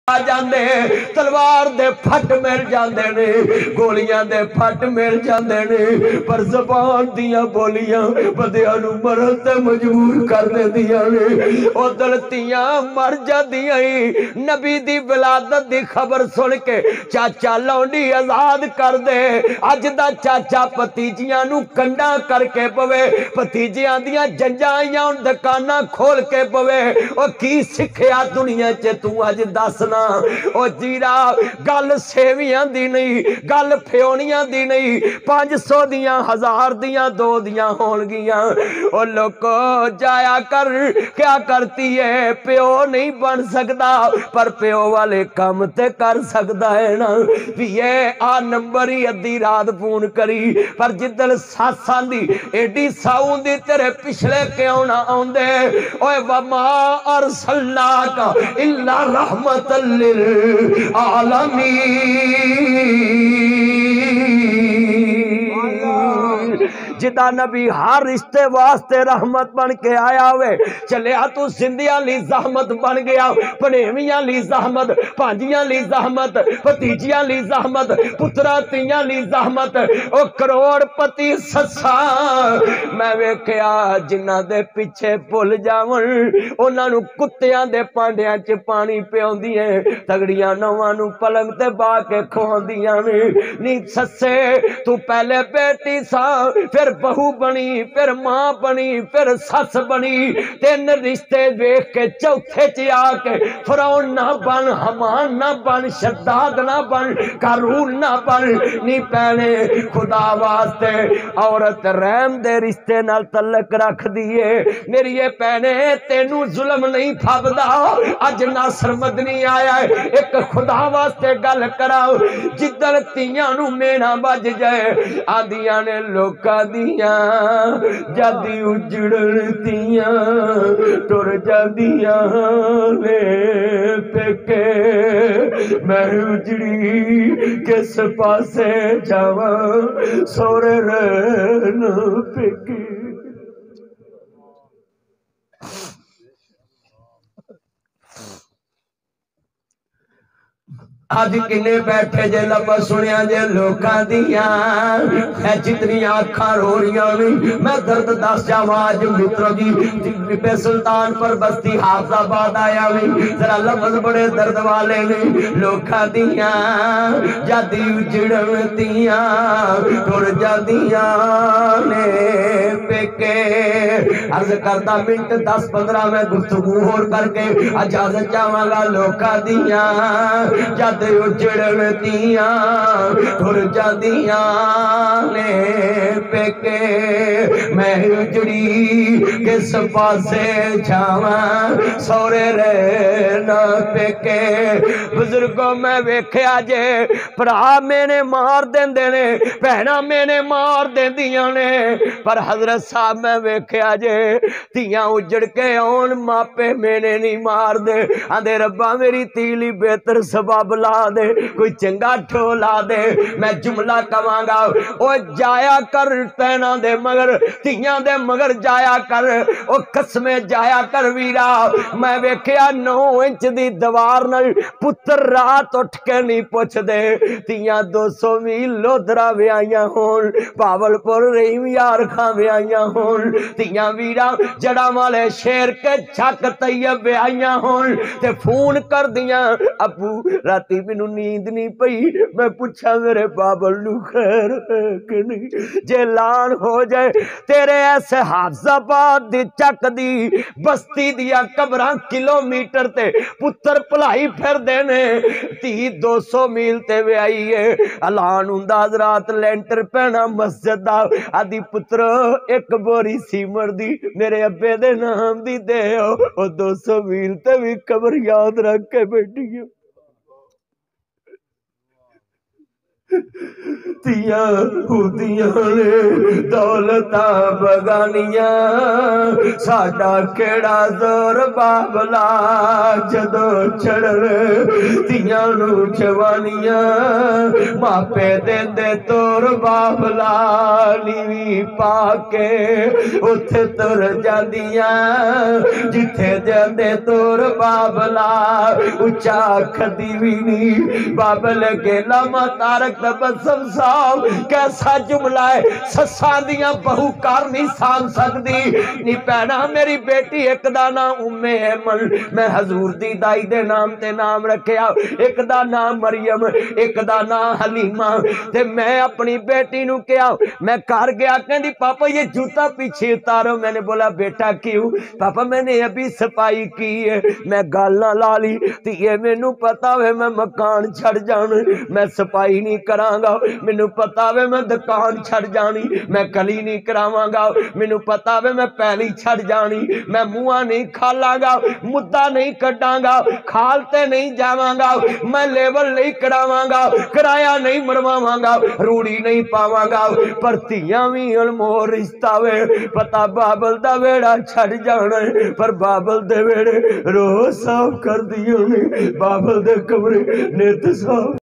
آ جاندے تلوار دے پھٹ مل جاندے نے گولیاں دے پھٹ مل جاندے نے پر زبان دیاں بولیاں بندیاں نو مرن تے مجبور کر دیندیاں نے او دلتیاں مر جاندیاں نبی دی ولادت دی خبر سن کے چاچا لونڈی آزاد کر دے اج دا چاچا پتیجیاں نو کنڈا کر کے پوے پتیجیاں دیاں جنجائیاں دکاناں کھول کے پوے او کی سکھیا دنیا چ تو اج دسنا او جیرا گل سیویاں دی نہیں گل پھیونیاں دی نہیں 500 دیاں 1000 دیاں 2 دیاں ہون گیاں او لوکو جایا کر کیا کرتی ہے پیو نہیں بن سکتا پر پیو والے کام تے کر سکتا ہے نا پیے آ نمبر ہی ادھی رات فون کری پر جدل ساساں دی ایڈی ساؤں دی تیرے پچھلے کیوں نہ آندے اوے وما ارسلناک الا رحمت للعالمین جدا نبی ہر رشتے واسطے رحمت بن کے آیا ہوئے چلیا تو زندیاں لی زحمت بن گیا پنیویاں لی زحمت پانجیاں لی زحمت پتیجیاں لی زحمت پترا تیاں لی زحمت او کروڑ پتی سسا میں ویکھیا جنہ دے پیچھے بھول جاون انہاں نو کتیاں دے پانڈیاں چ پانی پیوندیاں تگڑیاں نواں نو پلنگ تے با کے کھوندیاں نی سسے تو پہلے بیٹی سا پھر بہو بنی پھر ماں بنی پھر سس بنی 3 رشتے دیکھ کے چوتھے چ آ کے فرعون نہ بن حمان نہ بن شداد نہ بن قارون نہ بن نی پینے خدا واسطے عورت رحم دے رشتے نال تعلق رکھ دیے میری یہ پینے تینوں ظلم نہیں پھبدا اج ناصر مدنی آیا ہے ایک خدا واسطے گل کراؤ جدل تیاں نو مینا بج جائے آدیاں نے لوکاں دیاں جدی اجڑن تیاں ٹر جاندیاں نے پیکے میں اجڑی کس پاسے جاواں سورے رہن پیکے آج کنے بیٹھے جے لفظ سنیا جے لوکاں دیاں ہے جتنی آنکھاں رو رہیاں نہیں میں درد دس جاواں آج مترو جی ٹیپے سلطان پر بستی حافظ آباد آیا نہیں ذرا لفظ بڑے درد والے نہیں لوکاں دیاں جدی اجڑن تیاں ٹر جاندیاں نے پیکے عرض کرتا منٹ 10-15 میں گفتگو ہور کر کے اجازت چاہواں گا لوکاں دیاں جد اجڑن تیاں ٹر جاندیاں نے پیکے میں اجڑی کس پاسے جاواں سورے رہنا پیکے بزرگوں میں ویکھیا جے بھرا میں نے مار دیندے نے بہنا میں نے مار دیندیاں نے پر حضرت صاحب میں ویکھیا جے تیاں اجڑ کے آن ماپے میں نے نہیں مار دے آندے ربا میری تیلی بہتر سبب لا دے کوئی چنگا ٹھولا دے میں جملہ کہاں گا او جایا کر پینا دے مگر تیاں دے مگر جایا کر او قسمیں جایا کر ویرا میں ویکھیا 9 انچ دی دوار نال پتر رات اٹھ کے نہیں پوچھ دے تیاں 200 میل لودرا ویائیاں ہون پاول پور رحیم یار خاں ویائیاں ہون تیاں ویرا جڑا والے شیر کے چھک طیب ویائیاں ہون تے فون کر دیاں ابو راتی مینوں نیند نہیں پئی میں پوچھا میرے بابل نو خیر ہے کہ نہیں جے لان ہو جائے تیرے ایسے حافظ آباد دی چک دی بستی دیا قبراں کلومیٹر تے پتر پلائی پھر دینے 200 میل تے وے آئی ہے اعلان ہوندا حضرات لینٹر پہنا مسجد دا آدھی پتر ایک بوری سیمر دی میرے ابے دے نام دی دے او 200 میل تے بھی قبر یاد رکھ کے بیٹھی ہے تیاں ہوتیاں نے دولتاں بگانیاں ساڈا کیڑا زور بابلا جدو چڑھن تیاں بیٹیاں نو جوانیاں ماپے دے تور بابلا نیوی پا کے اتھے تر جاندیاں جتھے جاندے تور بابلا اچھا کھدی بھی نہیں بابل کے لاما تارک تبسم صاحب کیسا جملہ ہے سساں دیاں بہو کار نہیں سان سکتی نی پینا میری بیٹی ایک دانا ایمن میں حضور دی دائی دے نام تے نام رکھیا ایک دا نام مریم ایک دا نام حلیمہ تے میں اپنی بیٹی نو کیا میں کار گیا کہندی پاپا یہ جوتا پیچھے اتارو میں نے بولا بیٹا کیوں پاپا میں نے ابھی صفائی کی ہے میں گال نہ لالی تی یہ میں نو پتا ہے میں مکان چھڑ جانے میں صفائی نہیں کران گا میں نو پتا ہے میں دکان چھڑ جانی میں کلی نہیں کراواں گا میں نو پتا ہے میں پہلی چھڑ جانی میں موہ نہیں کھالاں گا مدہ نہیں کٹاں گا کھالتے نہیں جاواں گا میں لیول نہیں کراواں گا کرایا نہیں مرواواں گا روڑی نہیں پاواں گا پر تیاں بھی علمو رشتہ وے پتا بابل دا ویڑا چھڑ جانا ہے پر بابل دے ویڑے روح صاف کر دیوں نے بابل دے کمرے نیت صاف